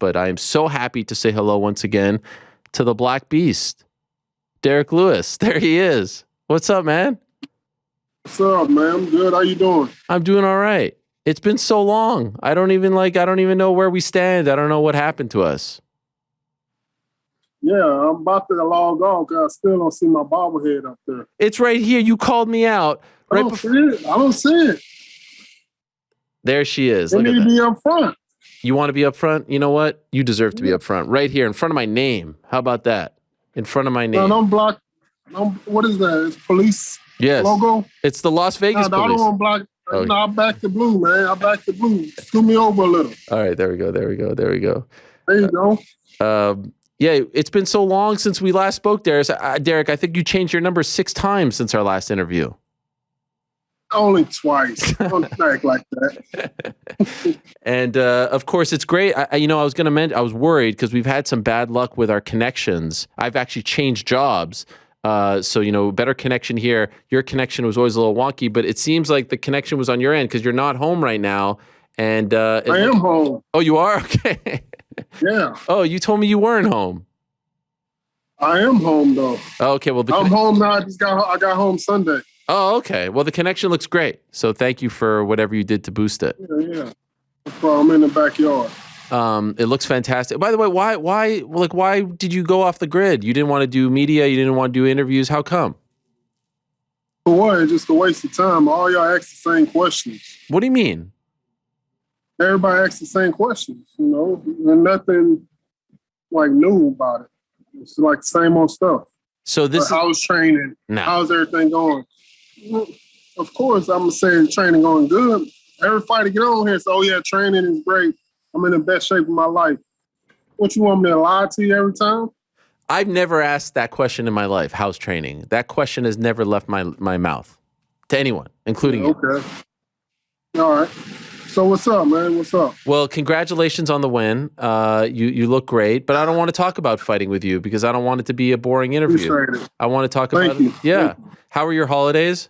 but I am so happy to say hello once again to the Black Beast, Derrick Lewis. There he is. What's up, man? What's up, man? I'm good. How you doing? I'm doing all right. It's been so long. I don't even know where we stand. I don't know what happened to us. Yeah, I'm about to log off because I still don't see my bobblehead up there. It's right here. You called me out. I don't see it. I don't see it. There she is. It Look need at to that. be up front. You want to be up front? You know what? You deserve to be up front. Right here in front of my name. How about that? In front of my name. No, don't block. What is that? It's police logo? It's the Las Vegas No, I police. don't want to block. Oh. No, I back the blue, man. I back the blue. Scoot me over a little. All right, there we go. There you go. Yeah, it's been so long since we last spoke, Derrick. I think you changed your number 6 times since our last interview. Only twice. Don't act like that. And of course, it's great. I was going to mention, I was worried because we've had some bad luck with our connections. I've actually changed jobs. So, better connection here. Your connection was always a little wonky, but it seems like the connection was on your end because you're not home right now. And I am home. Oh, you are? Okay. Yeah. Oh, you told me you weren't home. I am home though. Oh, okay. Well, I'm home now. I got home Sunday. Oh, okay. Well, the connection looks great. So thank you for whatever you did to boost it. Yeah. Well, I'm in the backyard. It looks fantastic. By the way, why did you go off the grid? You didn't want to do media. You didn't want to do interviews. How come? For what? It's just a waste of time. All y'all ask the same questions. What do you mean? Everybody asks the same questions, and nothing like new about it. It's like the same old stuff. So this how's training? No. How's everything going? Well, of course, I'm gonna say training going good. Every fighter get on here, so training is great. I'm in the best shape of my life. What, you want me to lie to you every time? I've never asked that question in my life. How's training? That question has never left my mouth to anyone, including you. Okay. All right. So what's up, man? What's up? Well, congratulations on the win. You look great, but I don't want to talk about fighting with you because I don't want it to be a boring interview. Appreciate it. I want to talk about it. Yeah. Thank you. How were your holidays?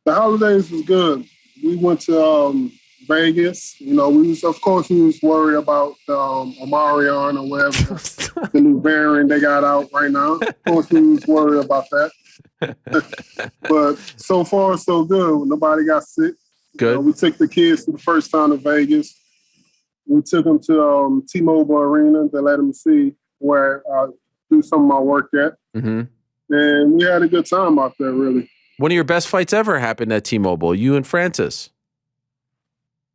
The holidays was good. We went to Vegas. We was worried about Omarion or whatever, the new variant they got out right now. Of course, we was worried about that. But so far, so good. Nobody got sick. Good. We took the kids for the first time to Vegas. We took them to T-Mobile Arena to let them see where I do some of my work at. Mm-hmm. And we had a good time out there, really. One of your best fights ever happened at T-Mobile, you and Francis.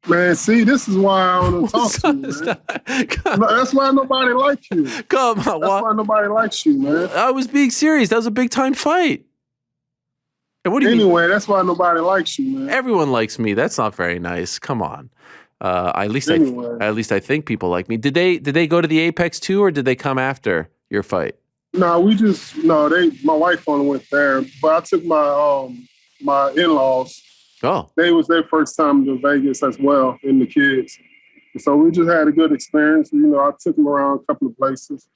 Man, see, this is why I don't talk to you, man. That's why nobody likes you. Come on. That's why nobody likes you, man. I was being serious. That was a big-time fight. What do you mean? That's why nobody likes you, man. Everyone likes me. That's not very nice. Come on. At least I think people like me. Did they go to the Apex too, or did they come after your fight? No, my wife only went there, but I took my in-laws. Oh. They was their first time to Vegas as well, and the kids. So we just had a good experience. I took them around a couple of places.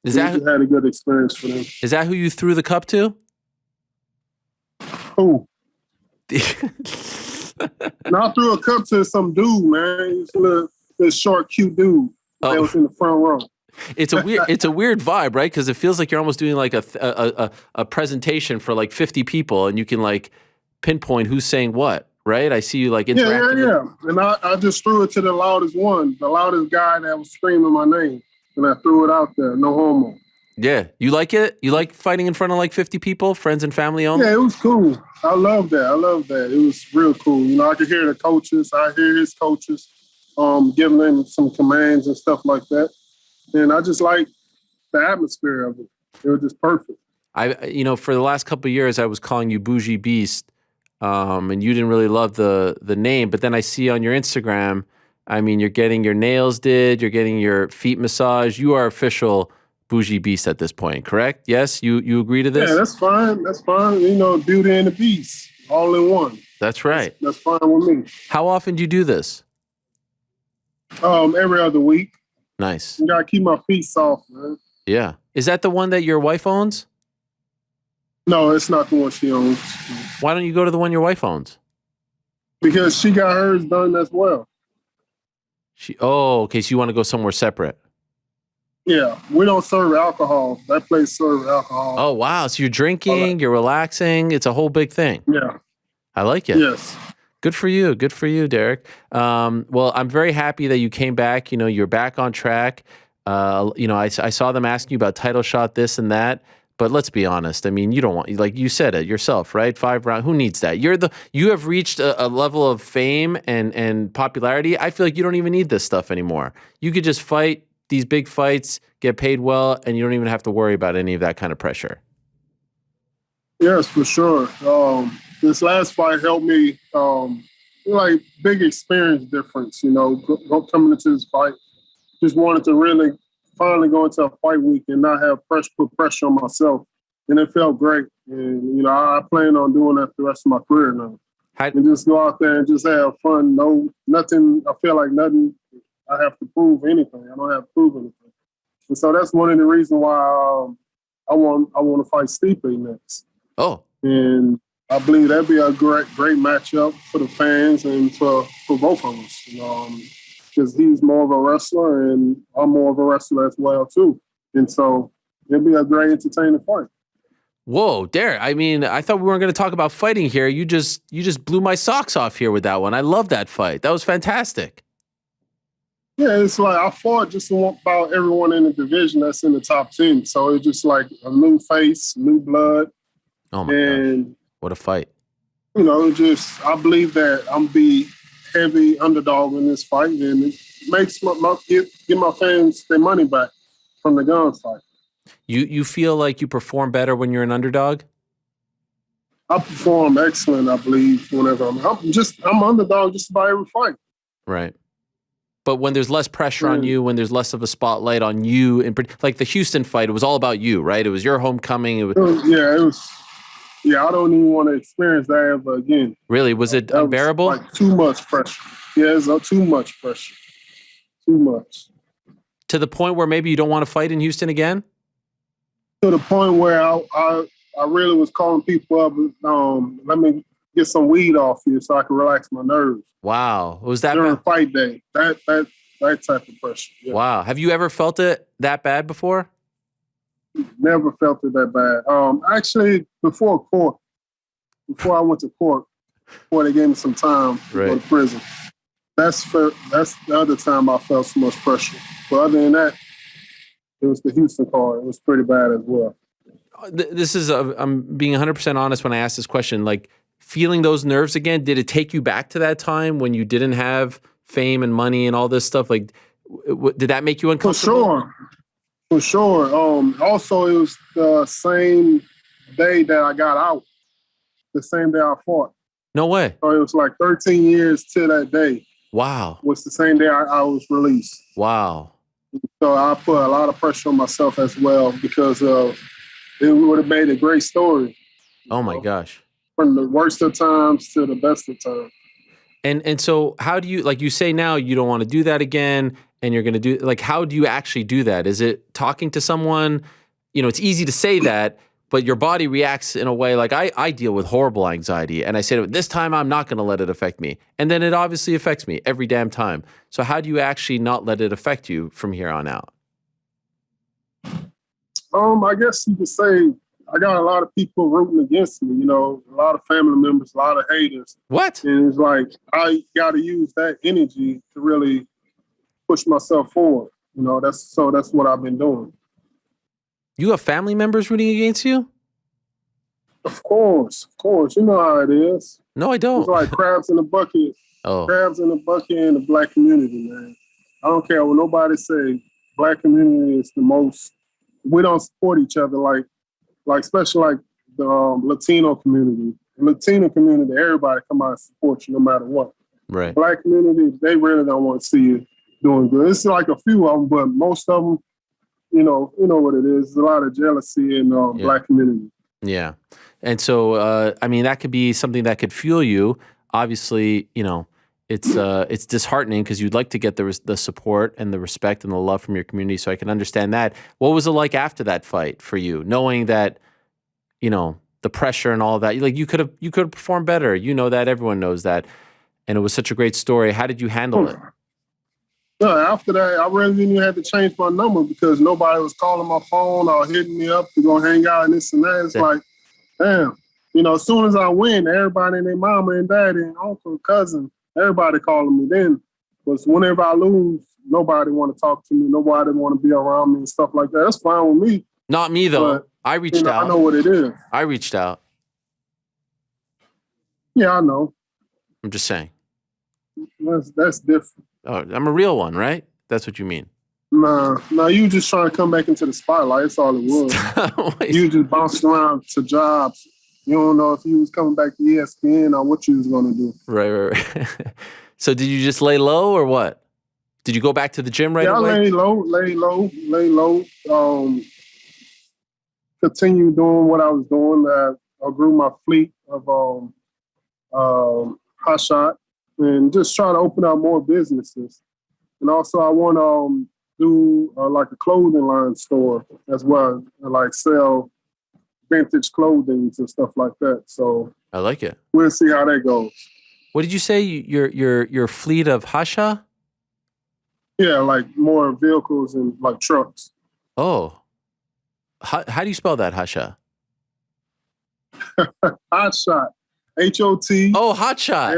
Just had a good experience for them. Is that who you threw the cup to? Who? No, I threw a cup to some dude, man. He's this short, cute dude that was in the front row. It's a weird vibe, right? Because it feels like you're almost doing like a presentation for like 50 people, and you can like pinpoint who's saying what, right? I see you like interacting. Yeah. And I just threw it to the loudest guy that was screaming my name, and I threw it out there. No homo. Yeah. You like it? You like fighting in front of like 50 people, friends and family only? Yeah, it was cool. I love that. It was real cool. I could hear the coaches. I hear his coaches giving them some commands and stuff like that. And I just like the atmosphere of it. It was just perfect. For the last couple of years, I was calling you Bougie Beast, and you didn't really love the name. But then I see on your Instagram, you're getting your nails did, you're getting your feet massaged. You are official Bougie Beast at this point, correct? Yes, you agree to this? Yeah, that's fine. Beauty and the Beast, all in one. That's right. That's fine with me. How often do you do this? Every other week. Nice. You gotta keep my feet soft, man. Yeah. Is that the one that your wife owns? No, it's not the one she owns. Why don't you go to the one your wife owns? Because she got hers done as well. Oh, okay. So you want to go somewhere separate? Yeah, we don't serve alcohol. That place serves alcohol. Oh, wow. So you're drinking, you're relaxing. It's a whole big thing. Yeah. I like it. Yes. Good for you. Good for you, Derrick. Well, I'm very happy that you came back. You're back on track. I saw them asking you about title shot, this and that. But let's be honest. I mean, you don't want, like you said it yourself, right? 5 round. Who needs that? You have reached a level of fame and popularity. I feel like you don't even need this stuff anymore. You could just fight these big fights, get paid well, and you don't even have to worry about any of that kind of pressure. Yes, for sure. This last fight helped me, like big experience difference, coming into this fight. Just wanted to really finally go into a fight week and not have put pressure on myself. And it felt great. And, I plan on doing that the rest of my career now. And just go out there and just have fun. Nothing, I feel like nothing, I have to prove anything. I don't have to prove anything. And so that's one of the reasons why I want to fight Stipe next. Oh. And I believe that'd be a great matchup for the fans and for both of us. Because he's more of a wrestler and I'm more of a wrestler as well too. And so it'd be a great entertaining fight. Whoa, Derrick. I mean, I thought we weren't going to talk about fighting here. You just blew my socks off here with that one. I love that fight. That was fantastic. Yeah, it's like I fought just about everyone in the division that's in the top 10. So it's just like a new face, new blood. Oh my gosh. What a fight. I believe that I'm the heavy underdog in this fight, and it makes give my fans their money back from the gunfight. You feel like you perform better when you're an underdog? I perform excellent, I believe, whenever I'm underdog just about every fight. Right. But when there's less pressure on you, when there's less of a spotlight on you, like the Houston fight, it was all about you, right? It was your homecoming. It was. Yeah, I don't even want to experience that ever again. Really? Was it unbearable? Was like too much pressure. Yeah, it's too much pressure. Too much. To the point where maybe you don't want to fight in Houston again? To the point where I really was calling people up, let me get some weed off you so I can relax my nerves. Wow. Was that during fight day? That type of pressure. Yeah. Wow. Have you ever felt it that bad before? Never felt it that bad. Actually, before I went to court, before they gave me some time to go to prison, that's the other time I felt so much pressure. But other than that, it was the Houston card. It was pretty bad as well. This is, I'm being 100% honest when I ask this question. Like, feeling those nerves again, did it take you back to that time when you didn't have fame and money and all this stuff? Like, did that make you uncomfortable? For sure. Also, it was the same day that I got out, the same day I fought. No way. So it was like 13 years to that day. Wow. Was the same day I was released. Wow. So I put a lot of pressure on myself as well because it would have made a great story. Oh my gosh. From the worst of times to the best of times. And so how do you, like you say now, you don't want to do that again, and you're going to do, like, how do you actually do that? Is it talking to someone? It's easy to say that, but your body reacts in a way, like I deal with horrible anxiety, and I say, this time I'm not going to let it affect me. And then it obviously affects me every damn time. So how do you actually not let it affect you from here on out? I guess you could say I got a lot of people rooting against me, a lot of family members, a lot of haters. What? And it's like, I got to use that energy to really push myself forward. That's what I've been doing. You have family members rooting against you? Of course. You know how it is. No, I don't. It's like crabs in a bucket. Oh. Crabs in a bucket in the black community, man. I don't care what nobody say. Black community is the most. We don't support each other like especially like the Latino community. The Latino community, everybody come out and support you no matter what. Right. Black community, they really don't want to see you doing good. It's like a few of them, but most of them, you know what it is. There's a lot of jealousy in Black community. Yeah. And so, I mean, that could be something that could fuel you. Obviously, it's disheartening because you'd like to get the support and the respect and the love from your community. So I can understand that. What was it like after that fight for you, knowing that, the pressure and all of that? Like, you could have performed better. You know that. Everyone knows that. And it was such a great story. How did you handle it? Yeah, after that, I really didn't even have to change my number because nobody was calling my phone or hitting me up to go hang out and this and that. It's like, damn. As soon as I win, everybody and their mama and daddy and uncle, cousin, everybody calling me then. Because whenever I lose, nobody want to talk to me. Nobody want to be around me and stuff like that. That's fine with me. Not me, though. But, I reached out. I know what it is. I reached out. Yeah, I know. I'm just saying. That's different. Oh, I'm a real one, right? That's what you mean. Nah, you just trying to come back into the spotlight. That's all it was. You just bounced around to jobs. You don't know if you was coming back to ESPN or what you was going to do. Right. So did you just lay low or what? Did you go back to the gym right away? Yeah, lay low. Continue doing what I was doing. I grew my fleet of hot shot and just try to open up more businesses. And also I want to do like a clothing line store as well, and like sell vintage clothing and stuff like that. So I like it. We'll see how that goes. What did you say? Your fleet of Hasha? Yeah, like more vehicles and like trucks. Oh, how do you spell that, Hasha? Hot shot. H-O-T. Oh, hot shot.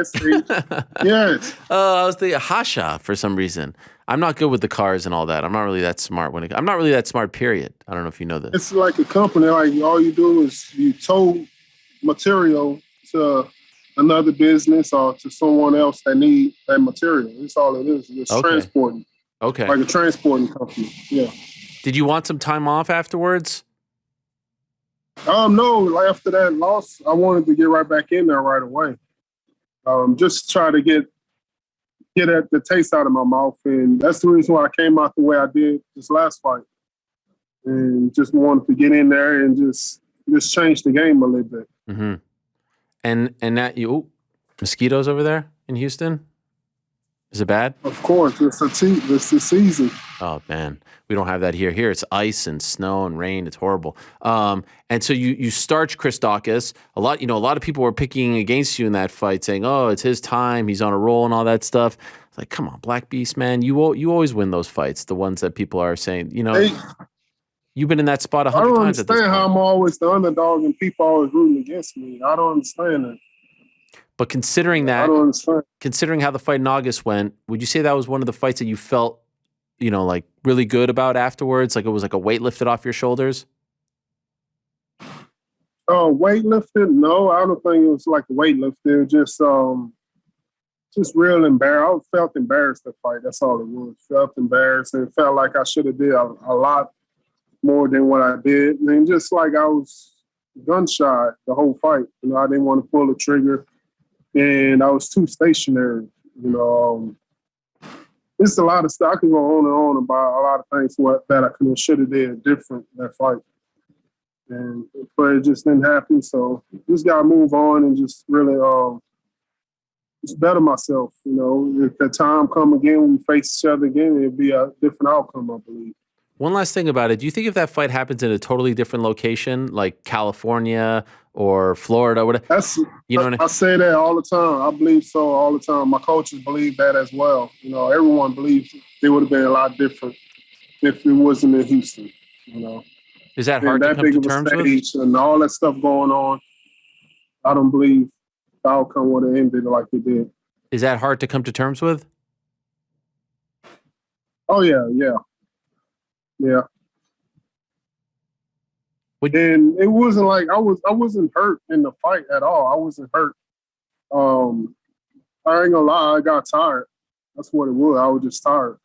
Yes. I was thinking Hasha for some reason. I'm not good with the cars and all that. I'm not really that smart I'm not really that smart, period. I don't know if you know this. It's like a company. Like all you do is you tow material to another business or to someone else that need that material. That's all it is. It's transporting. Okay. Like a transporting company. Yeah. Did you want some time off afterwards? No. Like after that loss, I wanted to get right back in there right away. Just try to get the taste out of my mouth, and that's the reason why I came out the way I did this last fight, and just wanted to get in there and just change the game a little bit. Mm-hmm. And that mosquitoes over there in Houston? Is it bad? Of course, it's the season. Oh man, we don't have that here. Here it's ice and snow and rain. It's horrible. And so you starch Chris Daukaus. A lot of people were picking against you in that fight, saying, "Oh, it's his time. He's on a roll and all that stuff." It's like, come on, Black Beast, man. You always win those fights. The ones that people are saying, you've been in that spot 100 times. I don't understand how I'm always the underdog and people always rooting against me. I don't understand that. But considering that, I don't understand. Considering how the fight in August went, would you say that was one of the fights that you felt, like really good about afterwards? Like it was like a weight lifted off your shoulders? Weight lifted? No, I don't think it was like a weight lift. It was just real embarrassed. I felt embarrassed to fight. That's all it was. Felt embarrassed and felt like I should have did a lot more than what I did. And just like I was gun shy the whole fight. I didn't want to pull the trigger. And I was too stationary, It's a lot of stuff. I can go on and on about a lot of things that I should have did different that fight. But it just didn't happen. So just got to move on and just really just better myself. If the time come again, we face each other again, it'll be a different outcome, I believe. One last thing about it. Do you think if that fight happens in a totally different location, like California or Florida, whatever, I say that all the time. I believe so all the time. My coaches believe that as well. Everyone believes it would have been a lot different if it wasn't in Houston. Is that hard to come to terms with? And all that stuff going on, I don't believe the outcome would have ended like it did. Is that hard to come to terms with? Oh yeah. And it wasn't like I wasn't hurt in the fight at all. I wasn't hurt. I ain't gonna lie, I got tired. That's what it was. I was just tired.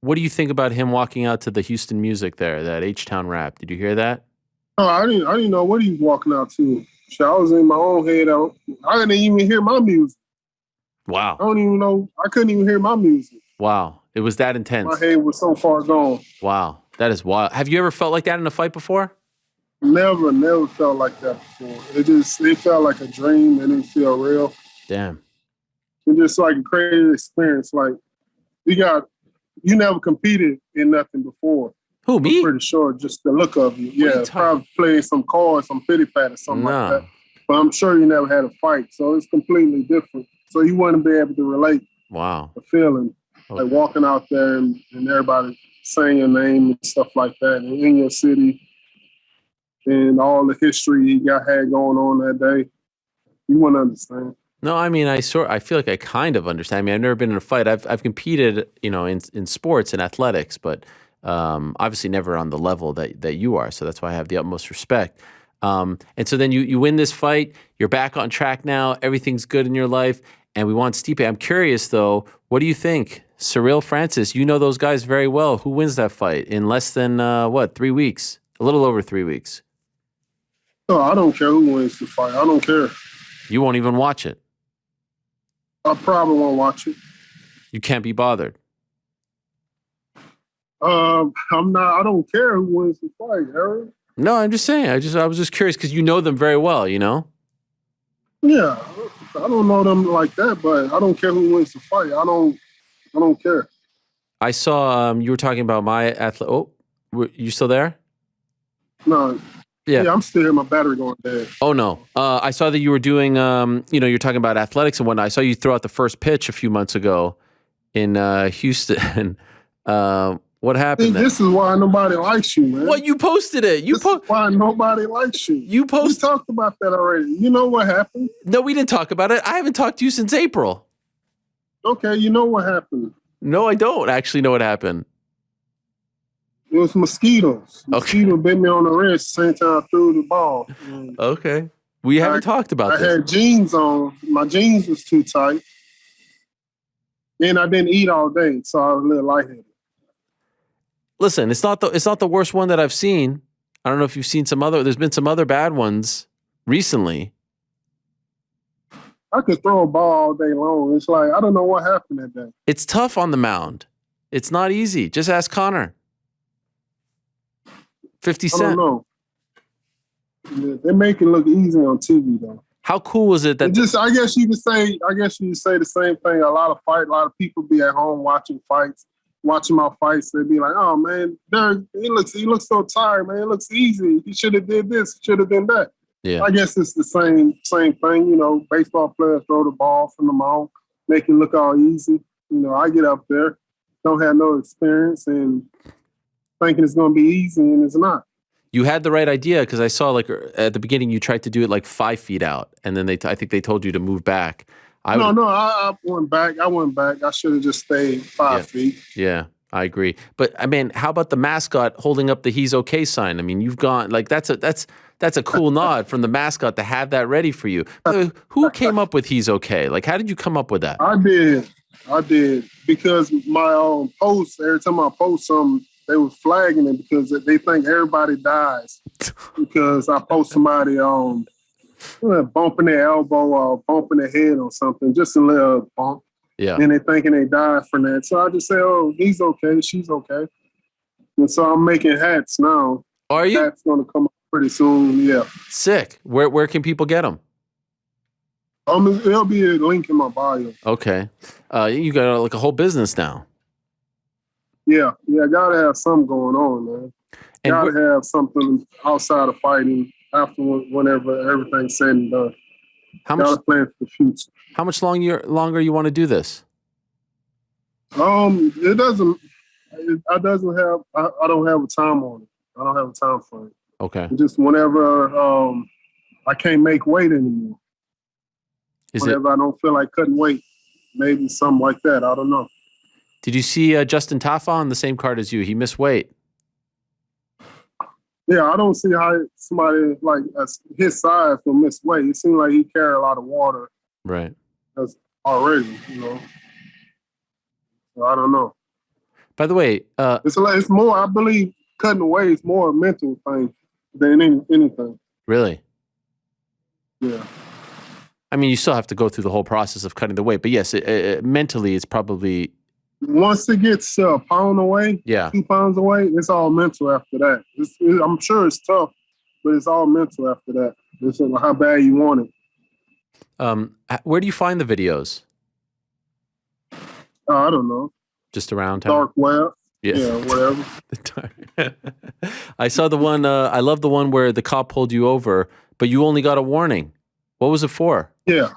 What do you think about him walking out to the Houston music there, that H-Town rap? Did you hear that? No, I didn't know what he was walking out to. I was in my own head. I didn't even hear my music. Wow. I don't even know. I couldn't even hear my music. Wow. It was that intense. My head was so far gone. Wow. That is wild. Have you ever felt like that in a fight before? Never felt like that before. It felt like a dream. It didn't feel real. Damn. It's just like a crazy experience. Like you never competed in nothing before. Who, me? I'm pretty sure just the look of you. Yeah, probably playing some cards, some pity pat or something like that. But I'm sure you never had a fight. So it's completely different. So you wouldn't be able to relate. Wow. The feeling, Okay. like walking out there and everybody saying your name and stuff like that, and in your city, and all the history he had going on that day, you wouldn't understand. No, I mean, I feel like I kind of understand. I mean, I've never been in a fight. I've competed, in sports and athletics, but obviously never on the level that you are. So that's why I have the utmost respect. And so then you win this fight. You're back on track now. Everything's good in your life, and we want Stipe. I'm curious though. What do you think, Ciryl, Francis? You know those guys very well. Who wins that fight in less than 3 weeks? A little over 3 weeks. No, I don't care who wins the fight. I don't care. You won't even watch it. I probably won't watch it. You can't be bothered. I'm not. I don't care who wins the fight, Eric. No, I'm just saying. I was just curious because you know them very well. Yeah, I don't know them like that, but I don't care who wins the fight. I don't care. I saw you were talking about my athlete. Oh, you still there? No. Yeah, I'm still here. My battery going dead. Oh no. I saw that you were doing. You're talking about athletics and whatnot. I saw you throw out the first pitch a few months ago in Houston. What happened? See, this is why nobody likes you, man. What, you posted it? This is why nobody likes you. You posted. We talked about that already. You know what happened? No, we didn't talk about it. I haven't talked to you since April. Okay, you know what happened. No, I don't actually know what happened. It was mosquitoes. Mosquito bit me on the wrist the same time I threw the ball. Okay. We haven't talked about this. I had jeans on. My jeans was too tight. And I didn't eat all day, so I was a little lightheaded. Listen, it's not the worst one that I've seen. I don't know if you've seen there's been some other bad ones recently. I could throw a ball all day long. It's like, I don't know what happened that day. It's tough on the mound. It's not easy. Just ask Connor. 50 Cent. I don't know. They make it look easy on TV though. How cool was it that I guess you could say the same thing. A lot of people be at home watching my fights. They'd be like, "Oh man, Derrick, he looks so tired, man. It looks easy. He should have did this, should have done that." Yeah. I guess it's the same thing. Baseball players throw the ball from the mound, make it look all easy. I get up there, don't have no experience, and thinking it's going to be easy, and it's not. You had the right idea because I saw at the beginning you tried to do it 5 feet out, and then I think they told you to move back. I went back. I should have just stayed 5 feet. Yeah, I agree. But I mean, how about the mascot holding up the "He's okay" sign? I mean, you've gone that's a cool nod from the mascot to have that ready for you. Who came up with "He's okay"? How did you come up with that? I did because my posts, every time I post something, they were flagging it because they think everybody dies because I post somebody bumping their elbow or bumping their head or something, just a little bump. Yeah. And they thinking they died from that. So I just say, "Oh, he's okay, she's okay." And so I'm making hats now. Are you? Hats going to come up pretty soon. Yeah. Sick. Where can people get them? There'll be a link in my bio. Okay. You got a whole business now. Yeah, gotta have something going on, man. Gotta have something outside of fighting after whenever everything's said and done. Gotta plan for the future. How much longer you want to do this? It doesn't. I don't have a time on it. I don't have a time frame. Okay. Just whenever I can't make weight anymore. Whenever I don't feel like cutting weight, maybe something like that. I don't know. Did you see Justin Tafa on the same card as you? He missed weight. Yeah, I don't see how somebody his size will miss weight. It seems like he carry a lot of water. Right. Already, So I don't know. By the way, it's more. I believe cutting weight is more a mental thing than anything. Really? Yeah. I mean, you still have to go through the whole process of cutting the weight, but yes, mentally, it's probably. Once it gets a pound away, 2 pounds away, it's all mental after that. I'm sure it's tough, but it's all mental after that. It's how bad you want it. Where do you find the videos? I don't know. Just around town? Dark web. Yeah, whatever. I saw the one. I love the one where the cop pulled you over, but you only got a warning. What was it for? Yeah.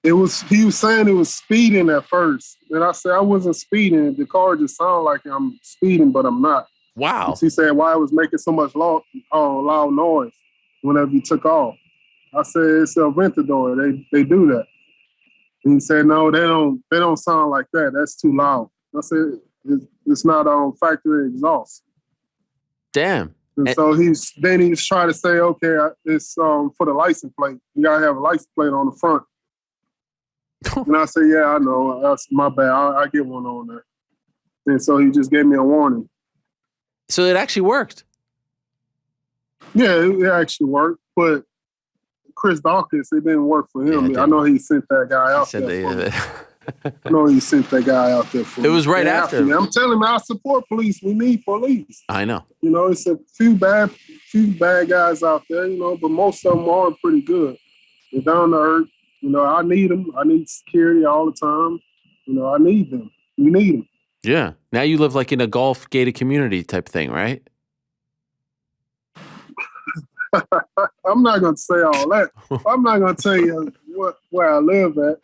He was saying it was speeding at first. And I said I wasn't speeding. The car just sounded like I'm speeding, but I'm not. And Wow. she said, why it was making so much loud noise whenever you took off. I said, it's a Aventador. They do that. And he said, no, they don't sound like that. That's too loud. I said, it's not on factory exhaust. Damn. And so he's trying to say, okay, it's for the license plate. You gotta have a license plate on the front. And I said, yeah, I know. That's my bad. I get one on there. And so he just gave me a warning. So it actually worked. Yeah, it actually worked. But Chris Dawkins, it didn't work for him. I know he sent that guy out there for me. I know he sent that guy out there for me. It was right after me. I'm telling him I support police. We need police. I know. You know, it's a few bad guys out there, you know, but most of them are pretty good. They're down to earth. You know, I need them. I need security all the time. You know, I need them. We need them. Yeah. Now you live like in a golf gated community type thing, right? I'm not going to say all that. I'm not going to tell you where I live at.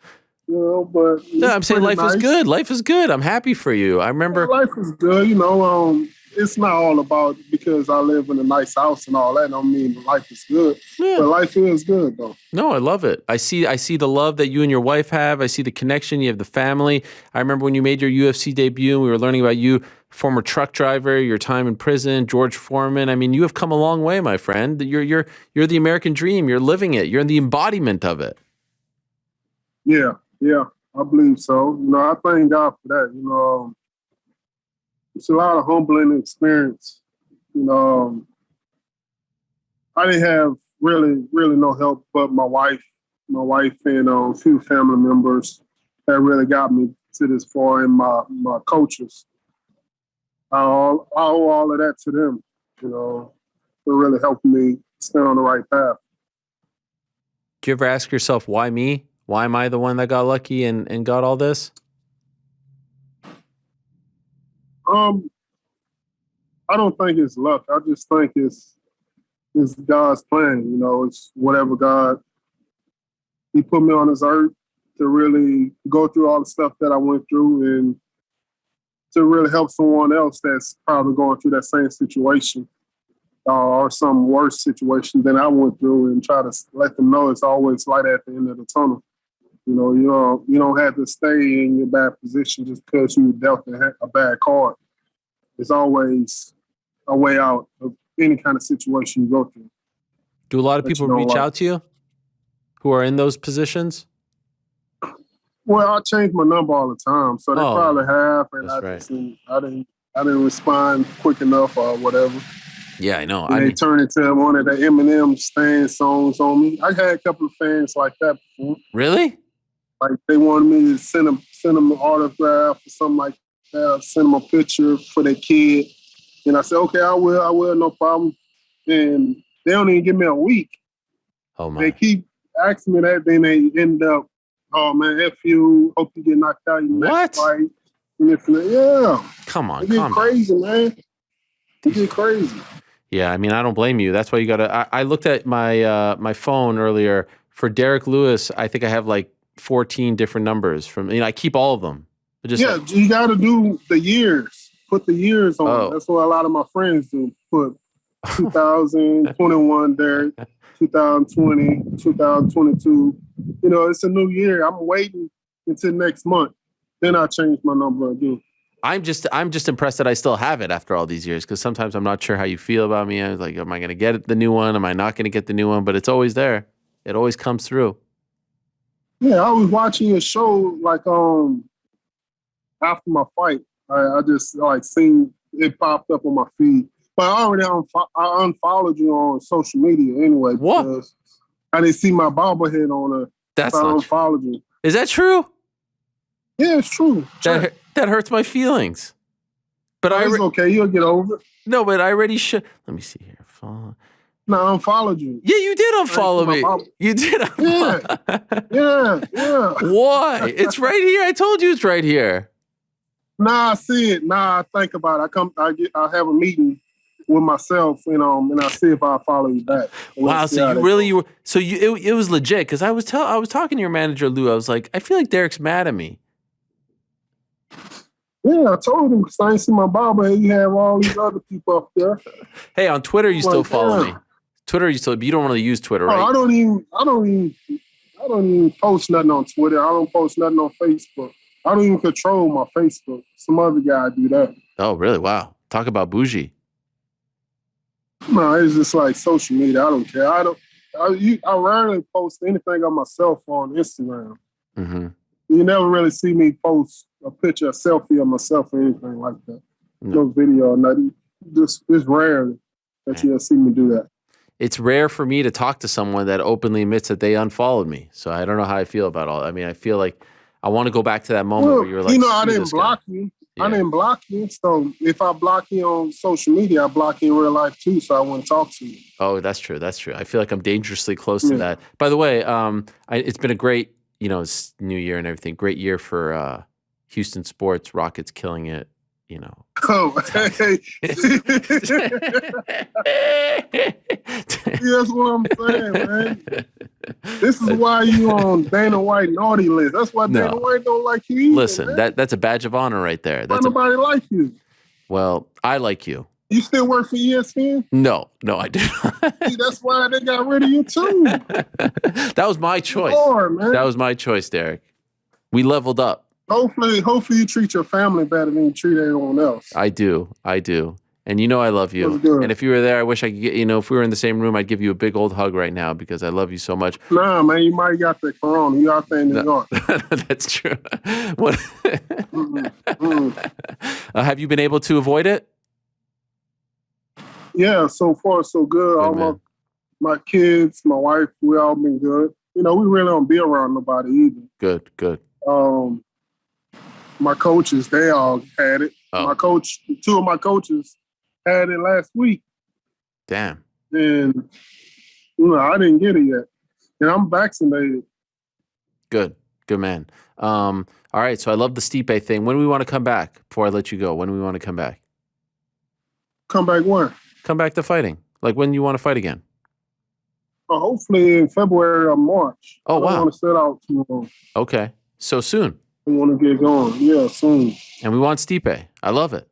You know, but no, I'm saying life is good. Life is good. I'm happy for you. I remember life is good. You know, it's not all about because I live in a nice house and all that. I don't mean life is good, but life is good though. No, I love it. I see the love that you and your wife have. I see the connection. You have the family. I remember when you made your UFC debut and we were learning about you, former truck driver, your time in prison, George Foreman. I mean, you have come a long way, my friend. You're the American dream. You're living it. You're in the embodiment of it. Yeah, I believe so. You know, I thank God for that. You know, it's a lot of humbling experience. You know, I didn't have really no help but my wife and a few family members that really got me to this far, and my coaches. I owe all of that to them. You know, for really helping me stay on the right path. Do you ever ask yourself, why me? Why am I the one that got lucky and got all this? I don't think it's luck. I just think it's God's plan. You know, it's whatever God, He put me on this earth to really go through all the stuff that I went through and to really help someone else that's probably going through that same situation or some worse situation than I went through, and try to let them know it's always light at the end of the tunnel. You know, you don't have to stay in your bad position just because you dealt a bad card. There's always a way out of any kind of situation you go through. Do a lot of people reach out to you who are in those positions? Well, I change my number all the time, so they probably have, and I didn't respond quick enough or whatever. Yeah, I know. And they turned into one of the Eminem Stan songs on me. I had a couple of fans like that before. Really? Like they wanted me to send them an autograph or something like that, send them a picture for their kid. And I said, okay, I will, no problem. And they don't even give me a week. Oh my! They keep asking me that, then they end up, oh man, F you, hope you get knocked out in your next fight. Yeah. Come on, it get crazy, man. It get crazy. Yeah, I mean, I don't blame you. That's why you gotta. I looked at my my phone earlier for Derrick Lewis. I think I have like 14 different numbers from. I keep all of them. You got to do the years. Put the years on. That's what a lot of my friends do. Put 2021 Derrick, 2020, 2022. You know, it's a new year. I'm waiting until next month. Then I change my number again. I'm just impressed that I still have it after all these years, because sometimes I'm not sure how you feel about me. I was like, am I going to get the new one? Am I not going to get the new one? But it's always there. It always comes through. Yeah, I was watching a show like after my fight. I just like seen it popped up on my feed. But I already I unfollowed you on social media anyway. What? Because I didn't see my bobblehead on it. That's so not I unfollowed you. Is that true? Yeah, it's true. That hurts my feelings. But it's okay. You'll get over it. No, but I already should. Let me see here. Follow. No, I unfollowed you. Yeah, you did unfollow me. You did. Yeah. Why? It's right here. I told you it's right here. Nah, I see it. Nah, I think about it. I have a meeting with myself, and I see if I follow you back. Wow, so you really were it was legit because I was talking to your manager Lou. I was like, I feel like Derrick's mad at me. Yeah, I told him because I ain't see my barber. He have all these other people up there. Hey, on Twitter, you still follow me. Twitter, you don't really use Twitter, right? I don't even post nothing on Twitter. I don't post nothing on Facebook. I don't even control my Facebook. Some other guy do that. Oh, really? Wow. Talk about bougie. No, it's just like social media. I don't care. I rarely post anything on myself on Instagram. Mm-hmm. You never really see me post a picture, a selfie of myself or anything like that. No video or nothing. It's rare that you'll see me do that. It's rare for me to talk to someone that openly admits that they unfollowed me. So I don't know how I feel about all. I mean, I feel like I want to go back to that moment where you were like, I didn't block you. Yeah. I didn't block you. So if I block you on social media, I block you in real life too. So I wouldn't talk to you. Oh, that's true. That's true. I feel like I'm dangerously close to that. By the way, it's been a great, it's New Year and everything. Great year for Houston sports. Rockets killing it. Oh, hey. That's what I'm saying, man. This is why you on Dana White naughty list. That's why Dana White don't like you either, Listen, that's a badge of honor right there. Why nobody like you? Well, I like you. You still work for ESPN? No, I do not. See, that's why they got rid of you too. That was my choice. Lord, man. That was my choice, Derrick. We leveled up. Hopefully you treat your family better than you treat everyone else. I do. And I love you. And if you were there, I wish I could get, if we were in the same room, I'd give you a big old hug right now because I love you so much. Nah, man, you might have got the corona. You out there in New York. That's true. What? Have you been able to avoid it? Yeah, so far so good. All my kids, my wife, we all been good. We really don't be around nobody either. Good. My coaches, they all had it. Oh. Two of my coaches had it last week. Damn. And, I didn't get it yet. And I'm vaccinated. Good man. All right, so I love the Stipe thing. When do we want to come back before I let you go? When do we want to come back? Come back when? Come back to fighting. Like when you want to fight again? Hopefully in February or March. Oh, wow. I don't want to sit out too long. Okay. So soon. I want to get going. Yeah, soon. And we want Stipe. I love it.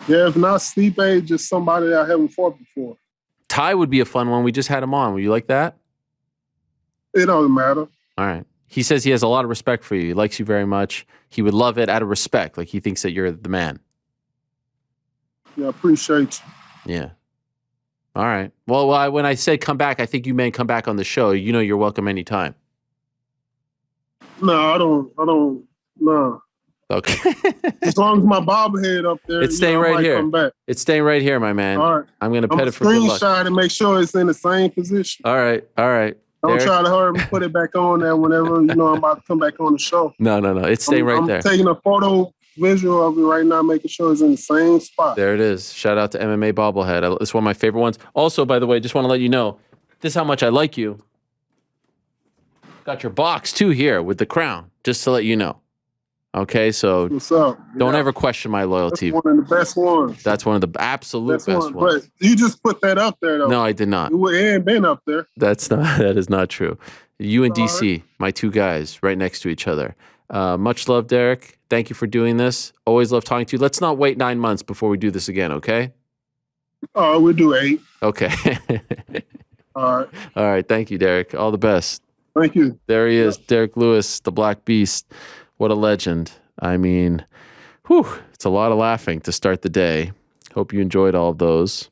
Yeah, if not Stipe, just somebody that I haven't fought before. Ty would be a fun one. We just had him on. Would you like that? It doesn't matter. All right. He says he has a lot of respect for you. He likes you very much. He would love it out of respect. Like he thinks that you're the man. Yeah, appreciate you. Yeah. All right. Well, when I said come back, I think you meant come back on the show. You're welcome anytime. No, I don't. No. Okay. As long as my bobblehead up there, it's staying right here. Come back. It's staying right here, my man. All right. I'm gonna pet it for good luck. Screenshot and make sure it's in the same position. All right. Don't try to hurry and put it back on there whenever I'm about to come back on the show. No. It's staying right there. I'm taking a photo visual of it right now, making sure it's in the same spot. There it is. Shout out to MMA Bobblehead. It's one of my favorite ones. Also, by the way, just want to let you know, this is how much I like you. Got your box too here with the crown, just to let you know. Okay, so what's up? Don't ever question my loyalty. That's one of the best ones. That's one of the absolute best ones. But you just put that up there, though. No, I did not. It ain't been up there. That is not true. You and DC, my two guys, right next to each other. Much love, Derrick. Thank you for doing this. Always love talking to you. Let's not wait 9 months before we do this again, okay? Oh, we'll do 8. Okay. All right. Thank you, Derrick. All the best. Thank you. There he is, Derrick Lewis, the Black Beast. What a legend. I mean, it's a lot of laughing to start the day. Hope you enjoyed all of those.